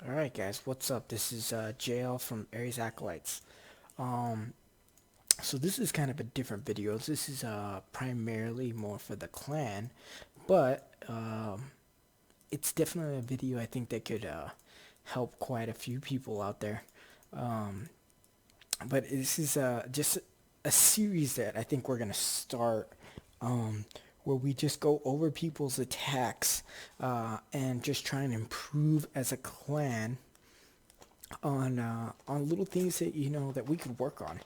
Alright guys, what's up? This is JL from Ares Acolytes. Um, so this is kind of a different video. This is primarily more for the clan, but it's definitely a video I think that could help quite a few people out there. Um, but this is just a series that I think we're going to start um, where we just go over people's attacks and just try and improve as a clan on little things that that we could work on.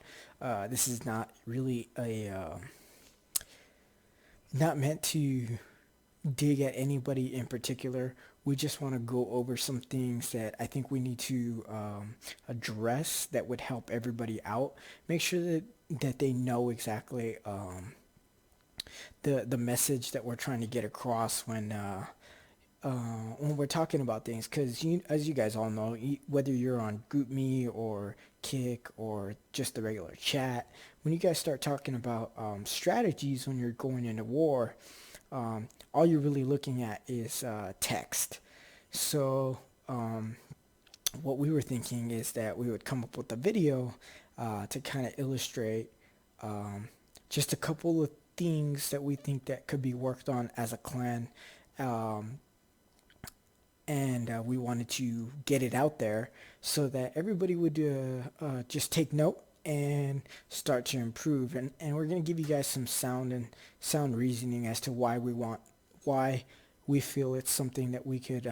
This is not really a not meant to dig at anybody in particular. We just want to go over some things that I think we need to address that would help everybody out. Make sure that they know exactly the message that we're trying to get across when we're talking about things, because as you guys all know, whether you're on GroupMe or Kick or just the regular chat, when you guys start talking about strategies when you're going into war, all you're really looking at is text. So what we were thinking is that we would come up with a video to kind of illustrate um, just a couple of things that we think that could be worked on as a clan. Um, and we wanted to get it out there so that everybody would just take note and start to improve. And we're going to give you guys some sound reasoning as to why we feel it's something that we could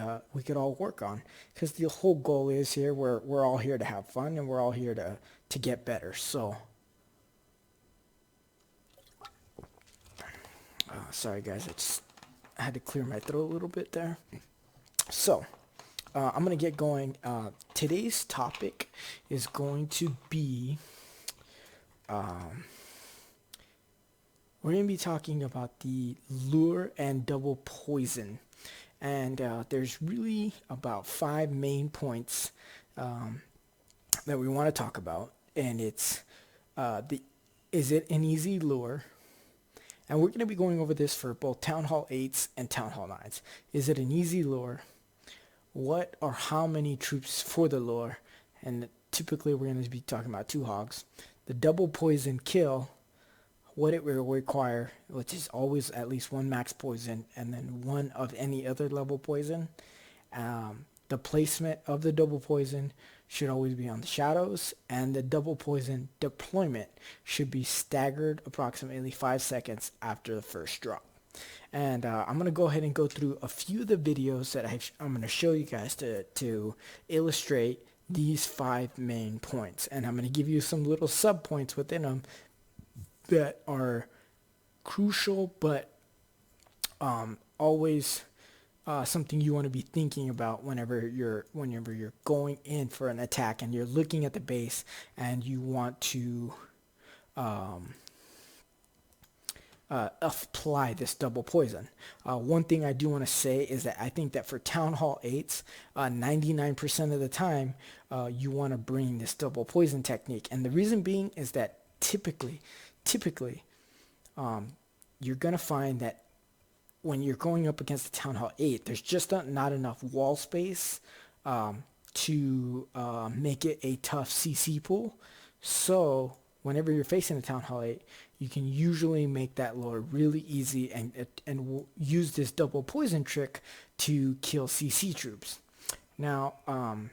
all work on, because the whole goal is here we're all here to have fun, and we're all here to get better. So sorry guys, I had to clear my throat a little bit there. So I'm going to get going. Today's topic is going to be, um, we're going to be talking about the lure and double poison. And there's really about 5 main points um, that we want to talk about. And it's, is it an easy lure? And we're going to be going over this for both Town Hall 8s and Town Hall 9s. Is it an easy lure? What or how many troops for the lure? And typically we're going to be talking about 2 hogs. The double poison kill, what it will require, which is always at least 1 max poison and then 1 of any other level poison. The placement of the double poison should always be on the shadows, and the double poison deployment should be staggered approximately 5 seconds after the first drop. And I'm going to go ahead and go through a few of the videos that I'm going to show you guys to illustrate these 5 main points. And I'm going to give you some little sub points within them that are crucial, but always something you want to be thinking about whenever you're going in for an attack and you're looking at the base and you want to um, apply this double poison. One thing I do want to say is that I think that for Town Hall 8s, 99% of the time, you want to bring this double poison technique. And the reason being is that typically, you're going to find that when you're going up against the Town Hall 8, there's just not enough wall space to make it a tough CC pool. So whenever you're facing a Town Hall 8, you can usually make that lure really easy and use this double poison trick to kill CC troops. Now, I'm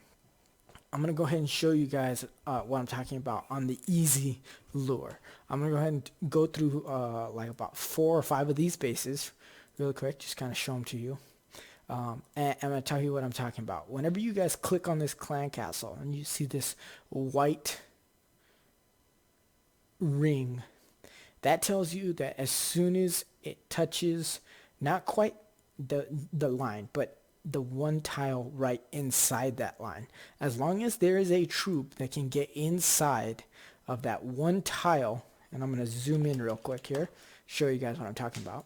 going to go ahead and show you guys what I'm talking about on the easy lure. I'm going to go ahead and go through like about 4 or 5 of these bases really quick, just kind of show them to you. And I'm going to tell you what I'm talking about. Whenever you guys click on this clan castle and you see this white ring, that tells you that as soon as it touches, not quite the line, but the 1 tile right inside that line, as long as there is a troop that can get inside of that 1 tile, and I'm going to zoom in real quick here, show you guys what I'm talking about.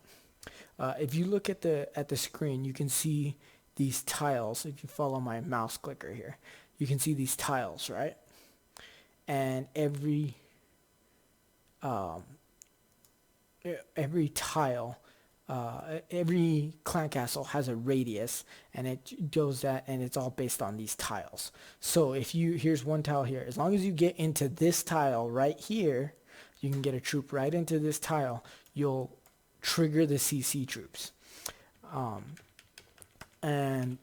If you look at the screen, you can see these tiles. If you follow my mouse clicker here, you can see these tiles, right? And every tile every clan castle has a radius, and it goes that, and it's all based on these tiles. So if you, here's one tile here, as long as you get into this tile right here, you can get a troop right into this tile, you'll trigger the CC troops, and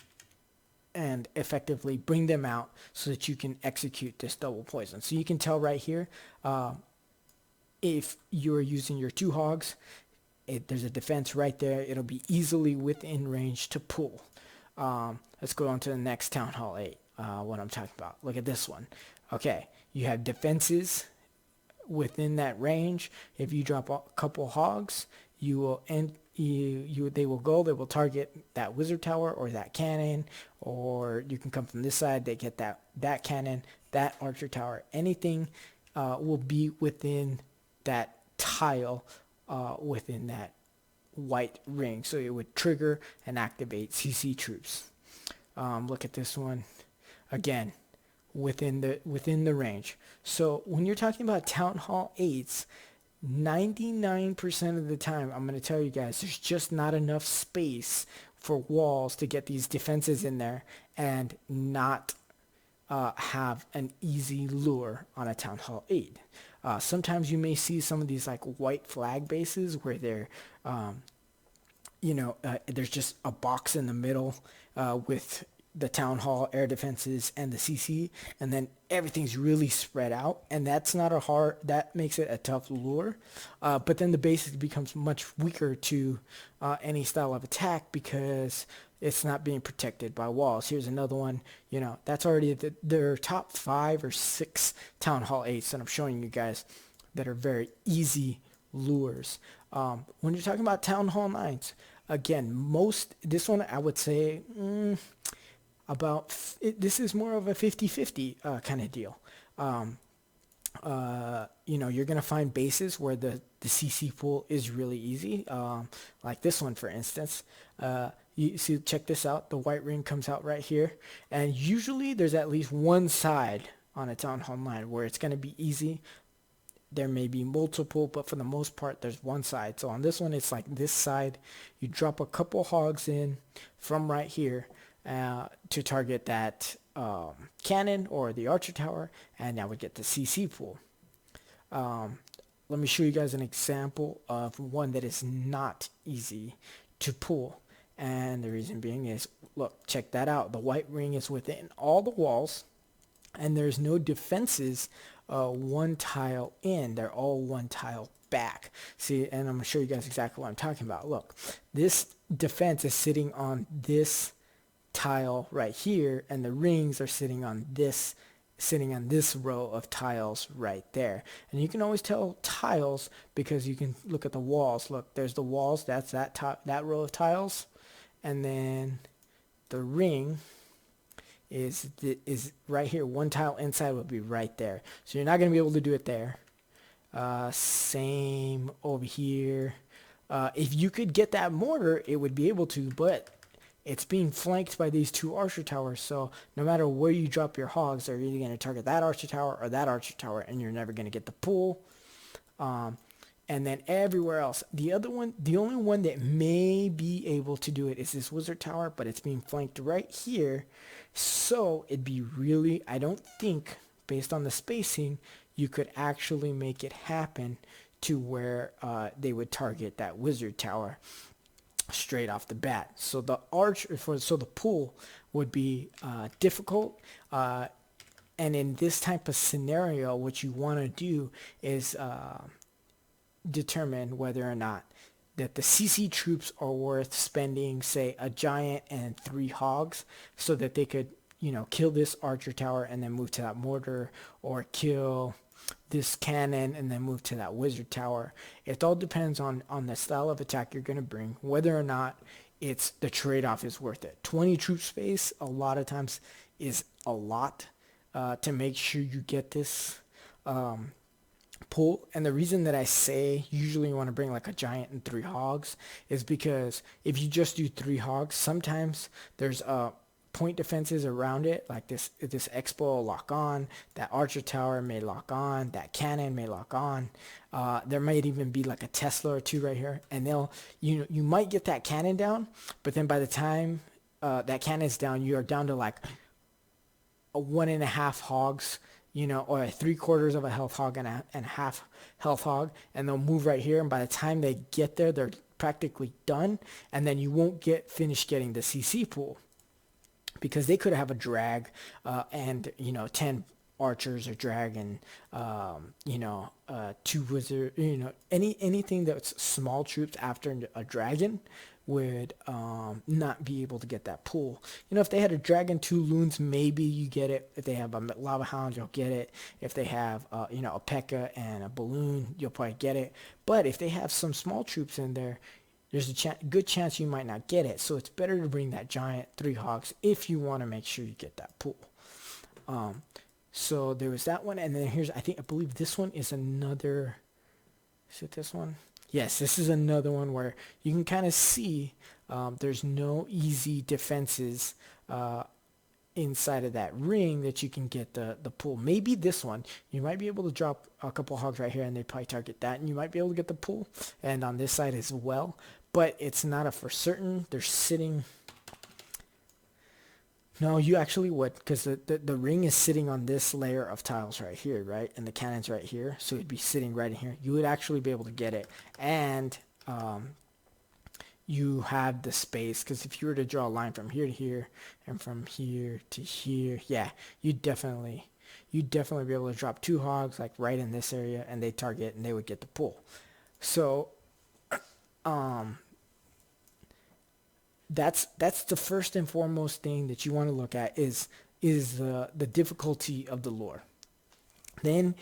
effectively bring them out so that you can execute this double poison. So you can tell right here, if you're using your 2 hogs, there's a defense right there. It'll be easily within range to pull. Let's go on to the next Town Hall 8, what I'm talking about. Look at this one. Okay, you have defenses within that range. If you drop a couple hogs, you will end. They will target that wizard tower or that cannon, or you can come from this side. They get that cannon, that archer tower. Anything will be within that tile, within that white ring, so it would trigger and activate CC troops. Look at this one again, within the range. So when you're talking about Town Hall 8s, 99% of the time, I'm going to tell you guys, there's just not enough space for walls to get these defenses in there and not have an easy lure on a Town Hall 8. Sometimes you may see some of these like white flag bases where they're, there's just a box in the middle with the Town Hall air defenses and the CC, and then everything's really spread out, and that makes it a tough lure. But then the base becomes much weaker to any style of attack because it's not being protected by walls. Here's another one. That's already their top 5 or 6 Town Hall 8s that I'm showing you guys that are very easy lures. When you're talking about Town Hall 9s, again, this one I would say this is more of a 50-50 kind of deal. You're going to find bases where the CC pool is really easy, like this one, for instance. You see, check this out. The white ring comes out right here, and usually there's at least one side on a Town Hall 9 where it's going to be easy. There may be multiple, but for the most part, there's one side. So on this one, it's like this side. You drop a couple hogs in from right here to target that cannon or the archer tower, and that would get the CC pool. Let me show you guys an example of one that is not easy to pull. And the reason being is, look, check that out. The white ring is within all the walls, and there's no defenses one tile in. They're all one tile back. See, and I'm going to show you guys exactly what I'm talking about. Look, this defense is sitting on this tile right here, and the rings are sitting on this row of tiles right there. And you can always tell tiles because you can look at the walls. Look, there's the walls. That's that row of tiles. And then the ring is right here. One tile inside would be right there. So you're not going to be able to do it there. Same over here. If you could get that mortar, it would be able to, but it's being flanked by these 2 archer towers. So no matter where you drop your hogs, they're either going to target that archer tower or that archer tower, and you're never going to get the pull. And then everywhere else, the only one that may be able to do it is this wizard tower, but it's being flanked right here. So it'd be really, I don't think, based on the spacing, you could actually make it happen to where they would target that wizard tower straight off the bat. So the pull would be difficult. And in this type of scenario, what you want to do is determine whether or not that the CC troops are worth spending, say, a giant and 3 hogs so that they could, kill this archer tower and then move to that mortar, or kill this cannon and then move to that wizard tower. It all depends on the style of attack you're going to bring, whether or not the trade-off is worth it. 20 troop space a lot of times is a lot to make sure you get this pull. And the reason that I say usually you want to bring like a giant and 3 hogs is because if you just do 3 hogs, sometimes there's point defenses around it, like this expo will lock on, that archer tower may lock on, that cannon may lock on. There might even be like a Tesla or two right here, and you might get that cannon down, but then by the time that cannon's down, you are down to like a 1.5 hogs, or a 3/4 of a health hog and a half health hog, and they'll move right here. And by the time they get there, they're practically done, and then you won't get finished getting the CC pool because they could have a drag and 10 archers or dragon, two wizard, anything that's small troops after a dragon would not be able to get that pool. If they had a dragon, 2 loons, maybe you get it. If they have a lava hound, you'll get it. If they have a P.E.K.K.A. and a balloon, you'll probably get it. But if they have some small troops in there, there's a good chance you might not get it. So it's better to bring that giant 3 hogs if you want to make sure you get that pool. So there was that one, and then I believe this one is another. Is it this one? Yes, this is another one where you can kind of see there's no easy defenses inside of that ring that you can get the pool. Maybe this one, you might be able to drop a couple hogs right here and they probably target that, and you might be able to get the pool, and on this side as well, but it's not a for certain. They're sitting. No, you actually would, because the ring is sitting on this layer of tiles right here, right? And the cannon's right here, so it'd be sitting right in here. You would actually be able to get it, and you have the space, because if you were to draw a line from here to here and from here to here, yeah, you'd definitely be able to drop 2 hogs like right in this area, and they target and they would get the pull. So that's the first and foremost thing that you want to look at is the difficulty of the lure. Then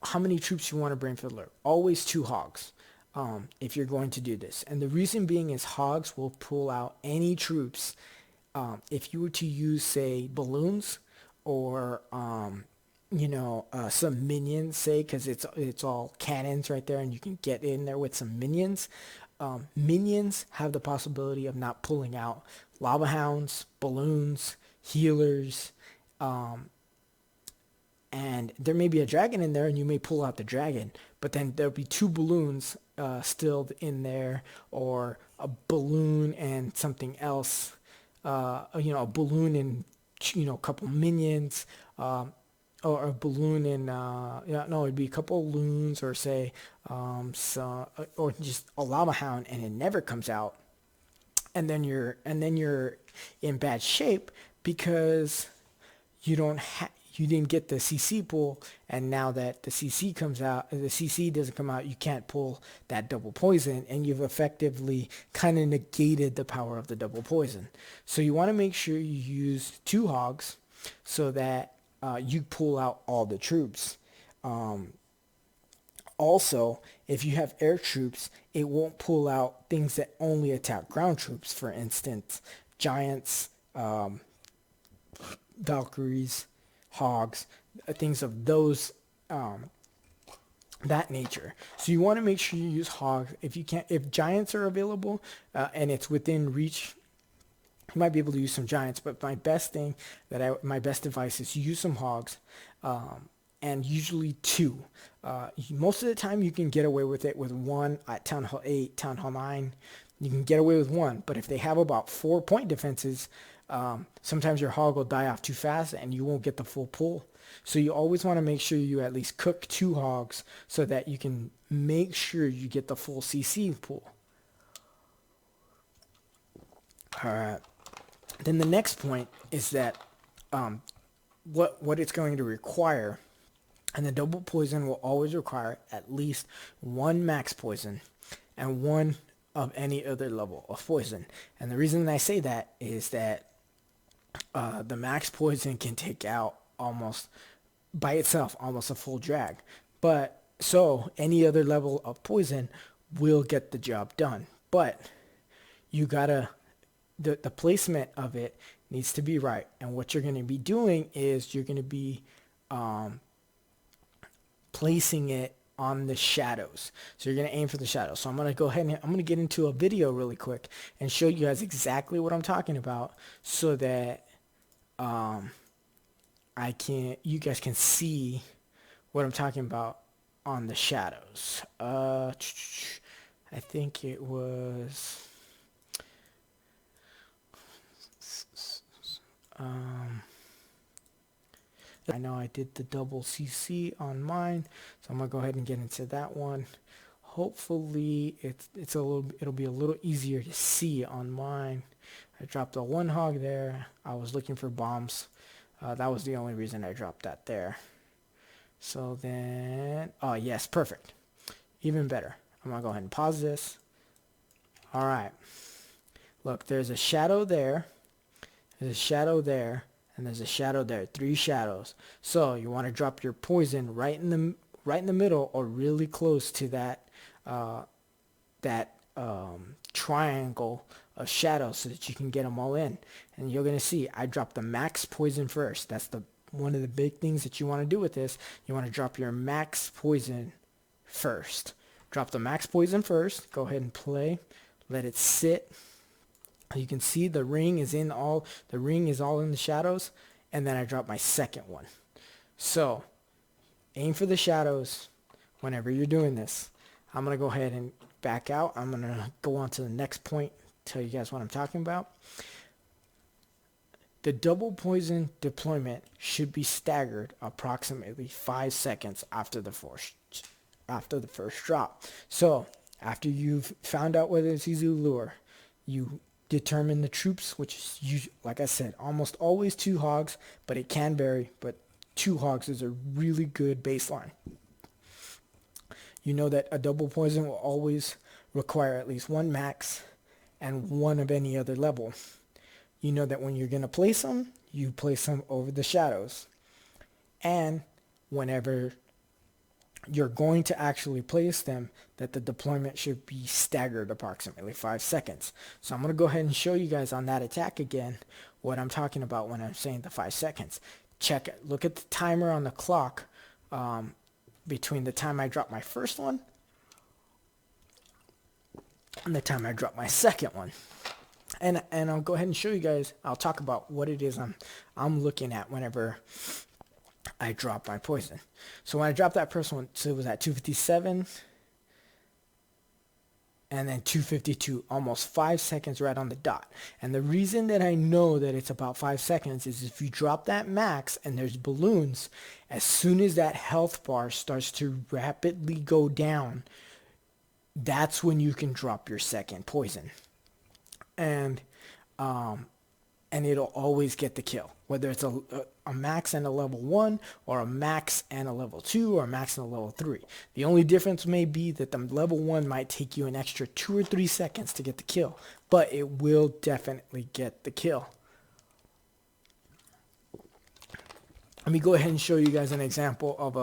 how many troops you want to bring for the lure. Always 2 hogs if you're going to do this. And the reason being is hogs will pull out any troops. If you were to use, say, balloons or some minions, say, because it's all cannons right there, and you can get in there with some minions. Minions have the possibility of not pulling out lava hounds, balloons, healers, and there may be a dragon in there, and you may pull out the dragon, but then there'll be 2 balloons still in there, or a balloon and something else, a balloon and a couple minions, or a balloon and it'd be a couple of loons, or say or just a lava hound, and it never comes out, and then you're in bad shape because you didn't get the CC pull, and now that the CC comes out, the CC doesn't come out, you can't pull that double poison, and you've effectively kind of negated the power of the double poison. So you want to make sure you use 2 hogs so that you pull out all the troops. Also, if you have air troops, it won't pull out things that only attack ground troops. For instance, giants, Valkyries, hogs, things of those that nature. So you want to make sure you use hogs. If giants are available and it's within reach, you might be able to use some giants, but my best advice is use some hogs, and usually 2. Most of the time you can get away with it with 1 at Town Hall 8, Town Hall 9. You can get away with 1, but if they have about 4 point defenses, sometimes your hog will die off too fast and you won't get the full pull. So you always want to make sure you at least cook 2 hogs so that you can make sure you get the full CC pull. Alright. Then the next point is that what it's going to require, and the double poison will always require at least 1 max poison and 1 of any other level of poison. And the reason I say that is that the max poison can take out almost by itself almost a full drag, but so any other level of poison will get the job done. But you gotta the placement of it needs to be right, and what you're going to be doing is you're going to be placing it on the shadows. So you're going to aim for the shadows. So I'm going to go ahead and I'm going to get into a video really quick and show you guys exactly what I'm talking about so that you guys can see what I'm talking about on the shadows. I think it was I know I did the double CC on mine, so I'm gonna go ahead and get into that one. Hopefully it'll be a little easier to see on mine. I dropped a one hog there. I was looking for bombs. That was the only reason I dropped that there. So then, oh yes, perfect. Even better. I'm gonna go ahead and pause this. All right. Look, there's a shadow there. There's a shadow there. And there's a shadow there. 3 shadows. So you want to drop your poison right in the middle or really close to that triangle of shadows so that you can get them all in. And you're gonna see I dropped the max poison first. That's one of the big things that you want to do with this. You want to drop your max poison first. Drop the max poison first. Go ahead and play. Let it sit. You can see the ring is all in the shadows, and then I drop my second one. So aim for the shadows whenever you're doing this. I'm going to go ahead and back out. I'm going to go on to the next point, tell you guys what I'm talking about. The double poison deployment should be staggered approximately 5 seconds after the first drop. So after you've found out whether it's easy lure, you determine the troops, which is usually, like I said, almost always 2 hogs, but it can vary, but 2 hogs is a really good baseline. You know that a double poison will always require at least 1 max and 1 of any other level. You know that when you're going to place them, you place them over the shadows. And whenever you're going to actually place them, that the deployment should be staggered approximately 5 seconds. So I'm going to go ahead and show you guys on that attack again what I'm talking about when I'm saying the 5 seconds. Check it. Look at the timer on the clock between the time I drop my first one and the time I drop my second one. And I'll go ahead and show you guys. I'll talk about what it is I'm looking at whenever I drop my poison. So when I dropped that first one, so it was at 257 and then 252, almost 5 seconds right on the dot. And the reason that I know that it's about 5 seconds is if you drop that max and there's balloons, as soon as that health bar starts to rapidly go down, that's when you can drop your second poison. And it'll always get the kill, whether it's a max and a level 1 or a max and a level 2 or a max and a level 3. The only difference may be that the level 1 might take you an extra 2 or 3 seconds to get the kill, but it will definitely get the kill. Let me go ahead and show you guys an example of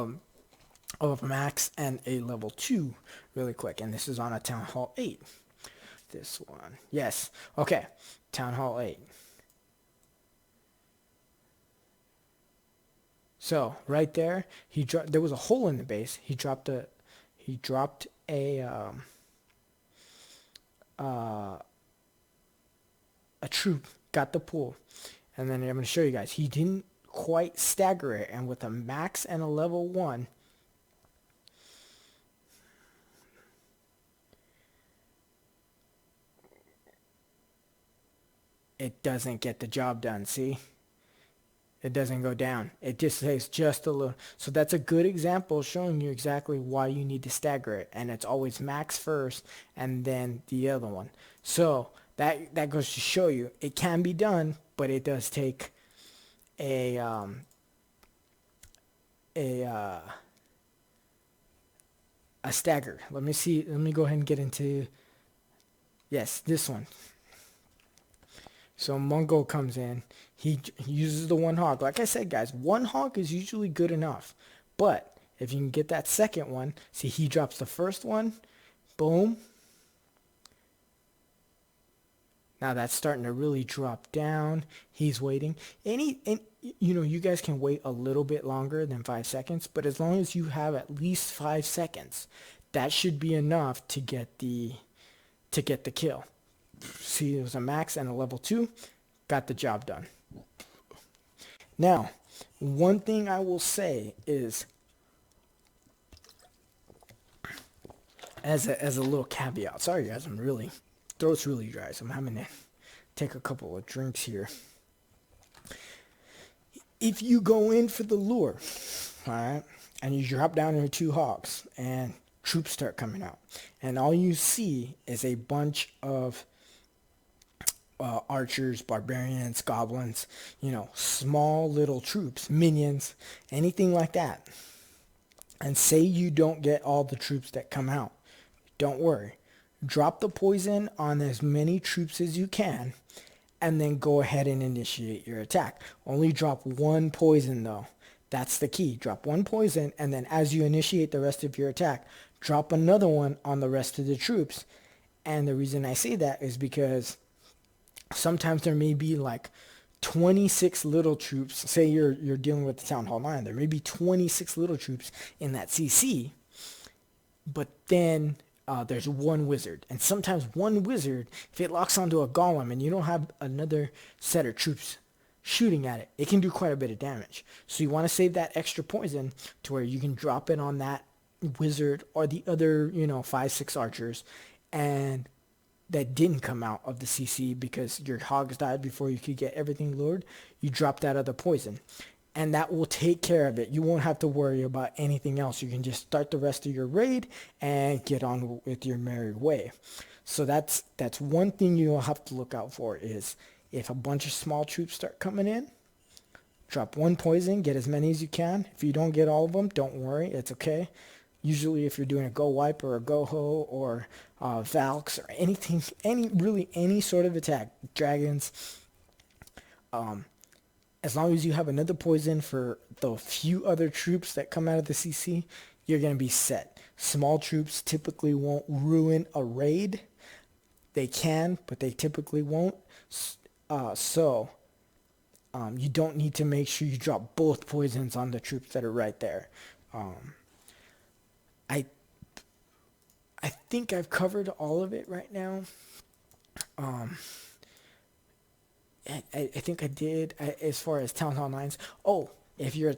a max and a level 2 really quick, and this is on a Town Hall 8. This one, yes, okay, Town Hall 8. So right there, there was a hole in the base. He dropped a troop, got the pool, and then I'm going to show you guys. He didn't quite stagger it, and with a max and a level 1, it doesn't get the job done. See? It doesn't go down. It just takes just a little. So that's a good example showing you exactly why you need to stagger it. And it's always max first and then the other one. So that goes to show you it can be done, but it does take a stagger. Let me see. Let me go ahead and get into, yes, this one. So Mungo comes in. He uses the 1 hog. Like I said, guys, 1 hog is usually good enough. But if you can get that second one, see, he drops the first one. Boom. Now that's starting to really drop down. He's waiting. And you guys can wait a little bit longer than 5 seconds, but as long as you have at least 5 seconds, that should be enough to get the kill. See, it was a max and a level 2, got the job done. Now, one thing I will say is, as a little caveat, sorry guys, throat's really dry, so I'm having to take a couple of drinks here. If you go in for the lure, all right, and you drop down into 2 hogs, and troops start coming out, and all you see is a bunch of archers, barbarians, goblins, small little troops, minions, anything like that. And say you don't get all the troops that come out. Don't worry. Drop the poison on as many troops as you can, and then go ahead and initiate your attack. Only drop 1 poison though. That's the key. Drop 1 poison, and then as you initiate the rest of your attack, drop another one on the rest of the troops. And the reason I say that is because sometimes there may be like 26 little troops. Say you're dealing with the Town Hall 9. There may be 26 little troops in that CC, but then there's 1 wizard. And sometimes 1 wizard, if it locks onto a golem and you don't have another set of troops shooting at it, it can do quite a bit of damage. So you want to save that extra poison to where you can drop it on that wizard or the other 5-6 archers and that didn't come out of the CC because your hogs died before you could get everything lured. You drop that other poison, and that will take care of it. You won't have to worry about anything else. You can just start the rest of your raid and get on with your merry way. So that's one thing you'll have to look out for, is if a bunch of small troops start coming in, drop 1 poison, get as many as you can. If you don't get all of them, don't worry, it's okay. Usually if you're doing a go wipe or a go ho or Valks or anything, any sort of attack, dragons, as long as you have another poison for the few other troops that come out of the CC, you're going to be set. Small troops typically won't ruin a raid. They can, but they typically won't. So you don't need to make sure you drop both poisons on the troops that are right there. I think I've covered all of it right now. I think I did as far as Town Hall 9s. Oh, if you're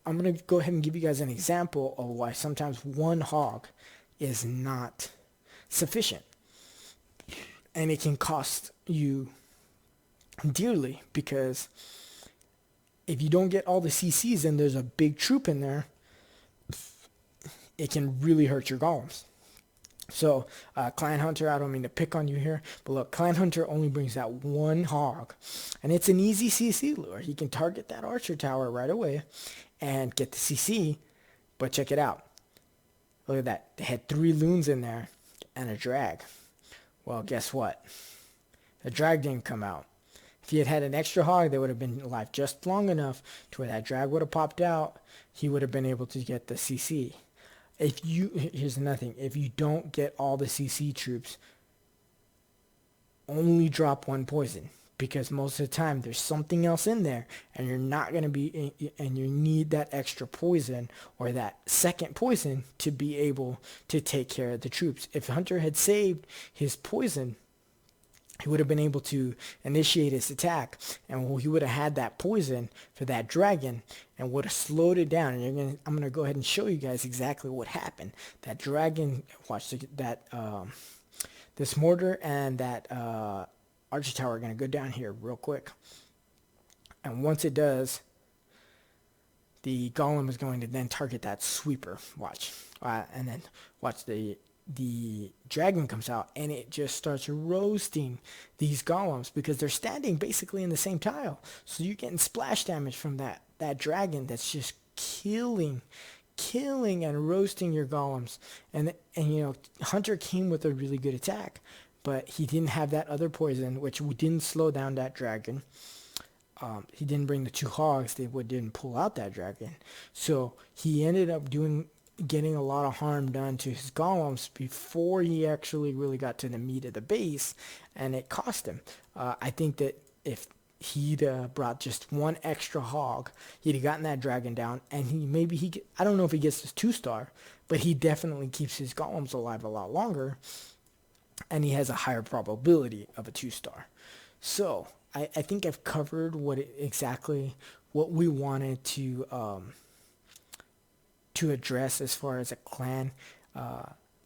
I'm going to go ahead and give you guys an example of why sometimes 1 hog is not sufficient. And it can cost you dearly, because if you don't get all the CCs and there's a big troop in there, it can really hurt your golems. So Clan Hunter, I don't mean to pick on you here, but look, Clan Hunter only brings that 1 hog, and it's an easy CC lure. He can target that archer tower right away and get the CC, but check it out. Look at that. They had 3 loons in there and a drag. Well, guess what? The drag didn't come out. If he had had an extra hog, they would have been alive just long enough to where that drag would have popped out. He would have been able to get the CC. Here's another thing. If you don't get all the CC troops, only drop 1 poison, because most of the time there's something else in there and you're not going to be, and you need that extra poison or that second poison to be able to take care of the troops. If Hunter had saved his poison, he would have been able to initiate his attack, and he would have had that poison for that dragon and would have slowed it down. And I'm gonna go ahead and show you guys exactly what happened. That dragon, watch this mortar and that archer tower are gonna go down here real quick. And once it does, the golem is going to then target that sweeper. Watch, and then watch the dragon comes out and it just starts roasting these golems because they're standing basically in the same tile. So you're getting splash damage from that dragon that's just killing and roasting your golems. And Hunter came with a really good attack, but he didn't have that other poison, which didn't slow down that dragon. He didn't bring the 2 hogs. They didn't pull out that dragon. So he ended up getting a lot of harm done to his golems before he actually really got to the meat of the base, and it cost him. I think that if he'd brought just one extra hog, he'd have gotten that dragon down, and I don't know if he gets his 2-star, but he definitely keeps his golems alive a lot longer, and he has a higher probability of a 2-star. So I think I've covered exactly what we wanted to address as far as a clan,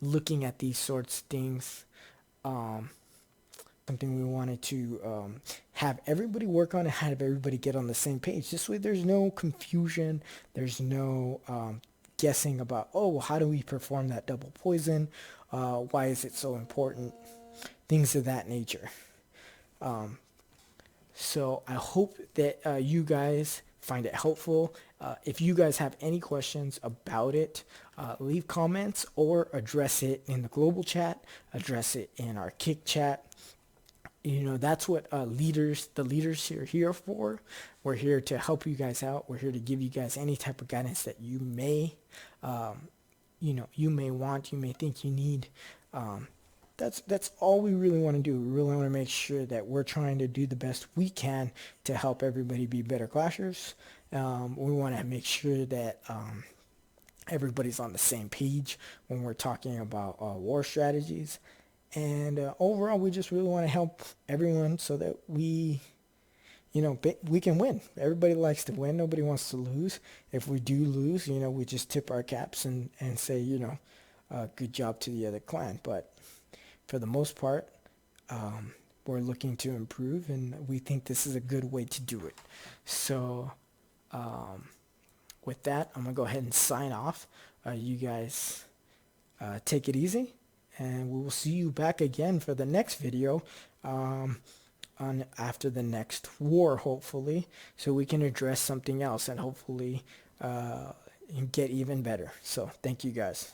looking at these sorts of things. Um, Something we wanted to have everybody work on and have everybody get on the same page. This way there's no confusion. There's no guessing about, oh, well, how do we perform that double poison? Why is it so important? Things of that nature. So I hope that you guys find it helpful. If you guys have any questions about it, leave comments or address it in the global chat, address it in our Kick chat. You know, that's what the leaders are here for. We're here to help you guys out. We're here to give you guys any type of guidance that you may, you may want, you may think you need. That's all we really want to do. We really want to make sure that we're trying to do the best we can to help everybody be better clashers. We want to make sure that everybody's on the same page when we're talking about war strategies. And overall, we just really want to help everyone so that we can win. Everybody likes to win. Nobody wants to lose. If we do lose, we just tip our caps and say, good job to the other clan. But for the most part, we're looking to improve, and we think this is a good way to do it. So with that, I'm going to go ahead and sign off. You guys take it easy. And we will see you back again for the next video after the next war, hopefully, so we can address something else and hopefully get even better. So thank you guys.